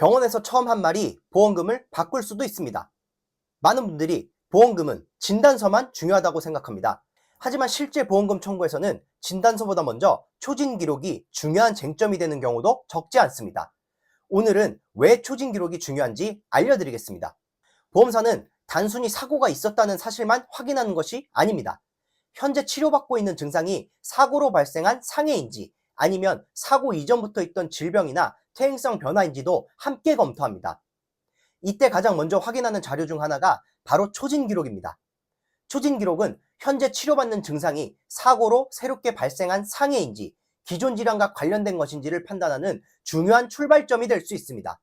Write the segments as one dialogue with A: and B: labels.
A: 병원에서 처음 한 말이 보험금을 바꿀 수도 있습니다. 많은 분들이 보험금은 진단서만 중요하다고 생각합니다. 하지만 실제 보험금 청구에서는 진단서보다 먼저 초진 기록이 중요한 쟁점이 되는 경우도 적지 않습니다. 오늘은 왜 초진 기록이 중요한지 알려드리겠습니다. 보험사는 단순히 사고가 있었다는 사실만 확인하는 것이 아닙니다. 현재 치료받고 있는 증상이 사고로 발생한 상해인지 아니면 사고 이전부터 있던 질병이나 퇴행성 변화인지도 함께 검토합니다. 이때 가장 먼저 확인하는 자료 중 하나가 바로 초진 기록입니다. 초진 기록은 현재 치료받는 증상이 사고로 새롭게 발생한 상해인지 기존 질환과 관련된 것인지를 판단하는 중요한 출발점이 될 수 있습니다.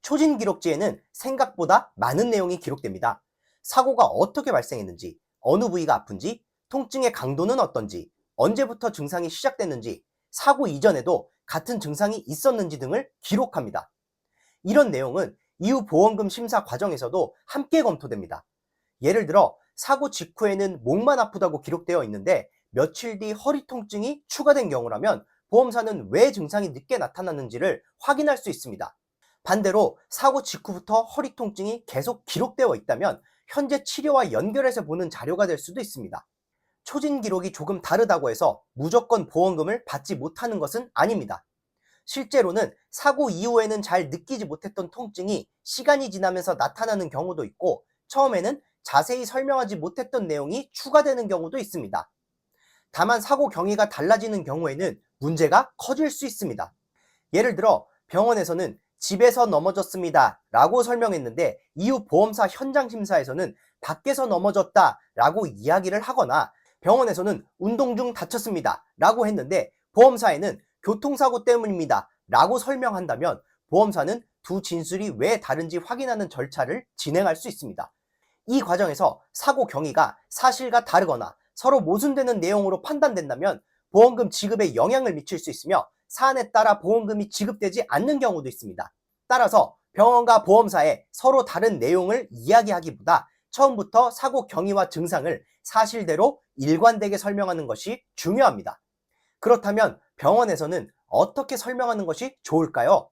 A: 초진 기록지에는 생각보다 많은 내용이 기록됩니다. 사고가 어떻게 발생했는지, 어느 부위가 아픈지, 통증의 강도는 어떤지, 언제부터 증상이 시작됐는지, 사고 이전에도 같은 증상이 있었는지 등을 기록합니다. 이런 내용은 이후 보험금 심사 과정에서도 함께 검토됩니다. 예를 들어 사고 직후에는 목만 아프다고 기록되어 있는데 며칠 뒤 허리 통증이 추가된 경우라면 보험사는 왜 증상이 늦게 나타났는지를 확인할 수 있습니다. 반대로 사고 직후부터 허리 통증이 계속 기록되어 있다면 현재 치료와 연결해서 보는 자료가 될 수도 있습니다. 초진 기록이 조금 다르다고 해서 무조건 보험금을 받지 못하는 것은 아닙니다. 실제로는 사고 이후에는 잘 느끼지 못했던 통증이 시간이 지나면서 나타나는 경우도 있고 처음에는 자세히 설명하지 못했던 내용이 추가되는 경우도 있습니다. 다만 사고 경위가 달라지는 경우에는 문제가 커질 수 있습니다. 예를 들어 병원에서는 집에서 넘어졌습니다 라고 설명했는데 이후 보험사 현장 심사에서는 밖에서 넘어졌다 라고 이야기를 하거나 병원에서는 운동 중 다쳤습니다 라고 했는데 보험사에는 교통사고 때문입니다 라고 설명한다면 보험사는 두 진술이 왜 다른지 확인하는 절차를 진행할 수 있습니다. 이 과정에서 사고 경위가 사실과 다르거나 서로 모순되는 내용으로 판단된다면 보험금 지급에 영향을 미칠 수 있으며 사안에 따라 보험금이 지급되지 않는 경우도 있습니다. 따라서 병원과 보험사에 서로 다른 내용을 이야기하기보다 처음부터 사고 경위와 증상을 사실대로 일관되게 설명하는 것이 중요합니다. 그렇다면 병원에서는 어떻게 설명하는 것이 좋을까요?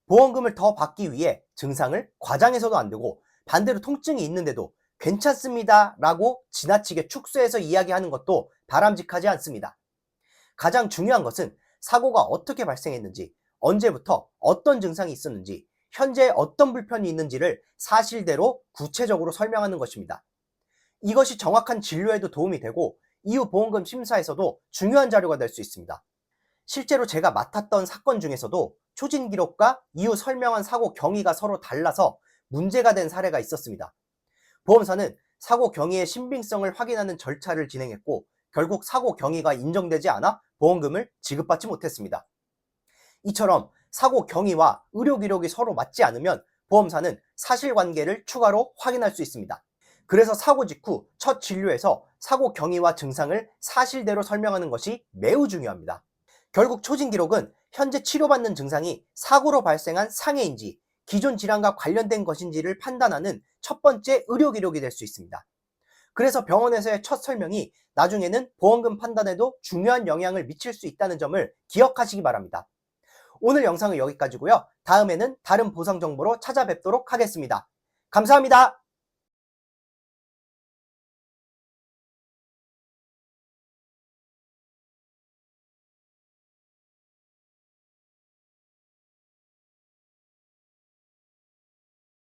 A: 보험금을 더 받기 위해 증상을 과장해서도 안 되고 반대로 통증이 있는데도 괜찮습니다 라고 지나치게 축소해서 이야기하는 것도 바람직하지 않습니다. 가장 중요한 것은 사고가 어떻게 발생했는지, 언제부터 어떤 증상이 있었는지, 현재 어떤 불편이 있는지를 사실대로 구체적으로 설명하는 것입니다. 이것이 정확한 진료에도 도움이 되고 이후 보험금 심사에서도 중요한 자료가 될 수 있습니다. 실제로 제가 맡았던 사건 중에서도 초진 기록과 이후 설명한 사고 경위가 서로 달라서 문제가 된 사례가 있었습니다. 보험사는 사고 경위의 신빙성을 확인하는 절차를 진행했고 결국 사고 경위가 인정되지 않아 보험금을 지급받지 못했습니다. 이처럼 사고 경위와 의료 기록이 서로 맞지 않으면 보험사는 사실관계를 추가로 확인할 수 있습니다. 그래서 사고 직후 첫 진료에서 사고 경위와 증상을 사실대로 설명하는 것이 매우 중요합니다. 결국 초진 기록은 현재 치료받는 증상이 사고로 발생한 상해인지 기존 질환과 관련된 것인지를 판단하는 첫 번째 의료 기록이 될 수 있습니다. 그래서 병원에서의 첫 설명이 나중에는 보험금 판단에도 중요한 영향을 미칠 수 있다는 점을 기억하시기 바랍니다. 오늘 영상은 여기까지고요. 다음에는 다른 보상 정보로 찾아뵙도록 하겠습니다. 감사합니다.